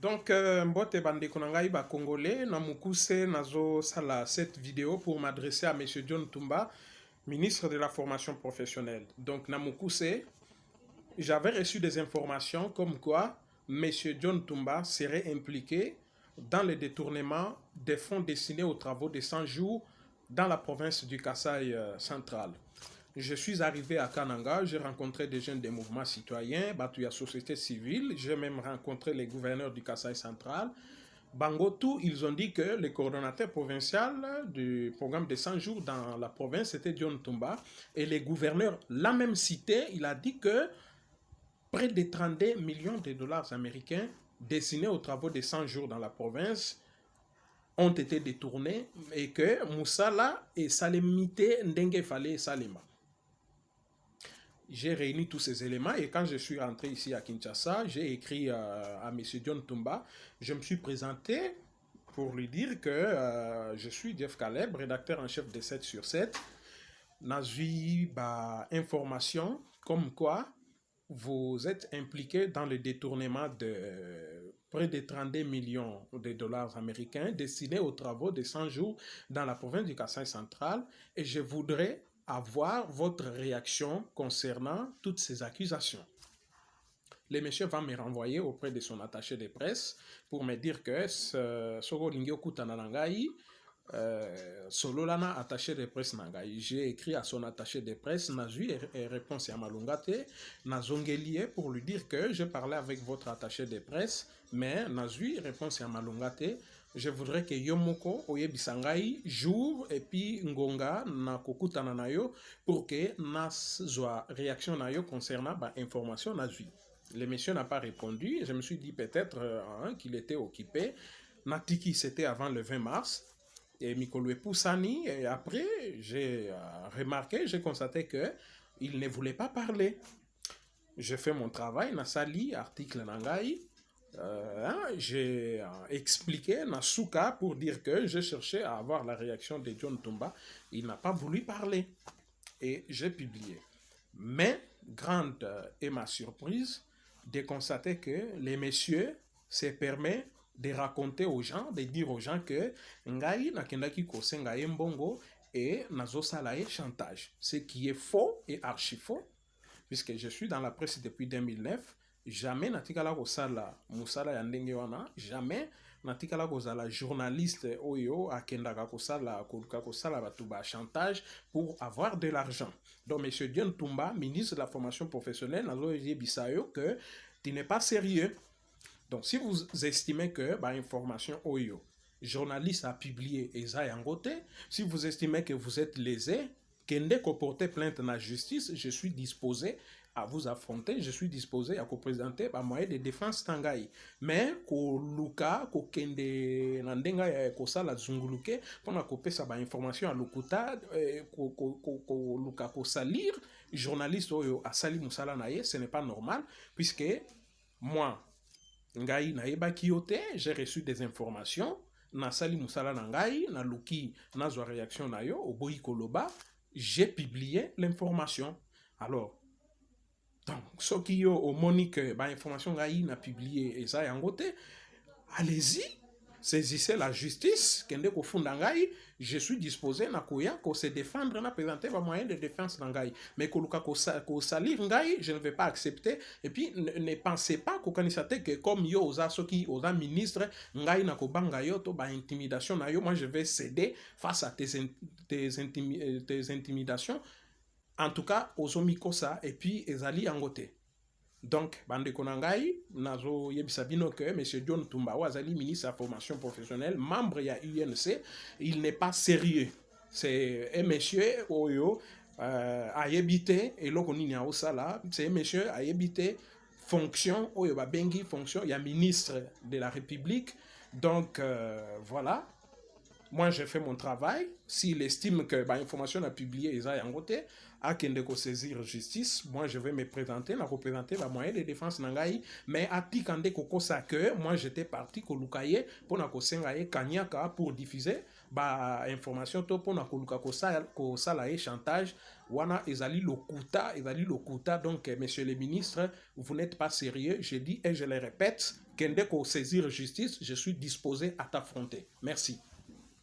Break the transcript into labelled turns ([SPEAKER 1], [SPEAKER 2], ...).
[SPEAKER 1] Donc, mbote bande konangai ba congolais, na mukuse nazo sala cette vidéo pour m'adresser à Monsieur John Tumba, ministre de la formation professionnelle. Donc, na mukuse, j'avais reçu des informations comme quoi Monsieur John Tumba serait impliqué dans le détournement des fonds destinés aux travaux de 100 jours dans la province du Kasaï central. Je suis arrivé à Kananga, j'ai rencontré des jeunes des mouvements citoyens, Batuya société civile, j'ai même rencontré les gouverneurs du Kasaï central. Bangotou, ils ont dit que le coordonnateur provincial du programme de 100 jours dans la province, c'était John Tumba. Et les gouverneurs l'a même cité, il a dit que près de 32 millions de dollars américains destinés aux travaux de 100 jours dans la province ont été détournés et que Moussala et Salemite Ndenge Fale et Salema. J'ai réuni tous ces éléments et quand je suis rentré ici à Kinshasa, j'ai écrit à M. John Tumba. Je me suis présenté pour lui dire que je suis Jeff Caleb, rédacteur en chef de 7 sur 7. J'ai information comme quoi vous êtes impliqué dans le détournement de près de 32 millions de dollars américains destinés aux travaux de 100 jours dans la province du Kasaï central et je voudrais avoir votre réaction concernant toutes ces accusations. Le monsieur va me renvoyer auprès de son attaché de presse pour me dire que Soro Lingyo Kutananangai, Sololana attaché de presse Nangai. J'ai écrit à son attaché de presse, Nazui et réponse à Malungate, Nazongelie pour lui dire que je parlais avec votre attaché de presse, mais Nazui réponse à Malungate. Je voudrais que Yomoko Oyebisangai jour et puis Ngonga na kokutana na yo pour que nazwa réaction na yo concernant information Nazui. Le monsieur n'a pas répondu. Je me suis dit peut-être qu'il était occupé. Natiki c'était avant le 20 mars. Et Mikolo Poussani, et après j'ai remarqué, j'ai constaté que il ne voulait pas parler. J'ai fait mon travail, Nasali, article Nangai. J'ai expliqué Nasuka pour dire que je cherchais à avoir la réaction de John Tumba. Il n'a pas voulu parler. Et j'ai publié. Mais, grande est ma surprise de constater que les messieurs se permettent de raconter aux gens, de dire aux gens que Ngai nakendaki kosenga mbongo et nazosala chantage. Ce qui est faux et archi faux, puisque je suis dans la presse depuis 2009. Jamais natikala kosala musala ya ndenge wana, jamais natikala kozala journaliste oyo akendaka kosala batu ba chantage pour avoir de l'argent. Donc monsieur John Tumba, ministre de la formation professionnelle, nazo yebisayo que tu n'es pas sérieux. Donc si vous estimez que information oyo journaliste a publié eza yangote, si vous estimez que vous êtes lésé, kende ko porter plainte na justice, je suis disposé à vous affronter, je suis disposé à vous présenter par moyen de défense tangai. Mais ko luka ko kende na ndenga ya ko sala zunguluke pona ko pesa ba information à lokuta ko luka ko salir journaliste oyo asali musala na ye, ce n'est pas normal puisque moi ngai na yebaki yote, j'ai reçu des informations na sali musala na ngai na luki na zo réaction na yo oboyi koloba, j'ai publié l'information. Alors donc, ce qui est au Monique, information ngai na publié et ça yangote, allez-y, saisissez la justice, kende ko funda ngai, je suis disposé na koya ko se défendre na présenter ba moyen de défense ngai, mais ko luka ko salir ngai, je ne vais pas accepter. Et puis ne pensez pas ko kanisate que comme yo oza soki oza ministre ngai na ko banga yo to ba intimidation na yo, moi je vais céder face à tes intimidations. En tout cas, ozomiko ça et puis ezali angote. Donc, bande konangai, nazo yebisabino que M. John Tumba, wazali ministre de la formation professionnelle, membre ya UNC, il n'est pas sérieux. C'est un monsieur oyo a yebité et lokoni nya osala, c'est un monsieur a yebité fonction oyo ba bengi fonction ya ministre de la République. Donc voilà. Moi, j'ai fait mon travail. S'il estime que l'information a publié Isa Yangote, à Kendeko saisir justice, moi, je vais me présenter, la représenter la moyen de défense Nangaï, mais à Tikande Koko que moi, j'étais parti Kolukaye pour na Kosengaye Kanyaka pour diffuser information pour na Koluka Kosalaye chantage. Wana ezali lokuta, donc, monsieur le ministre, vous n'êtes pas sérieux, je dis et je le répète, Kende ko saisir justice, je suis disposé à t'affronter. Merci.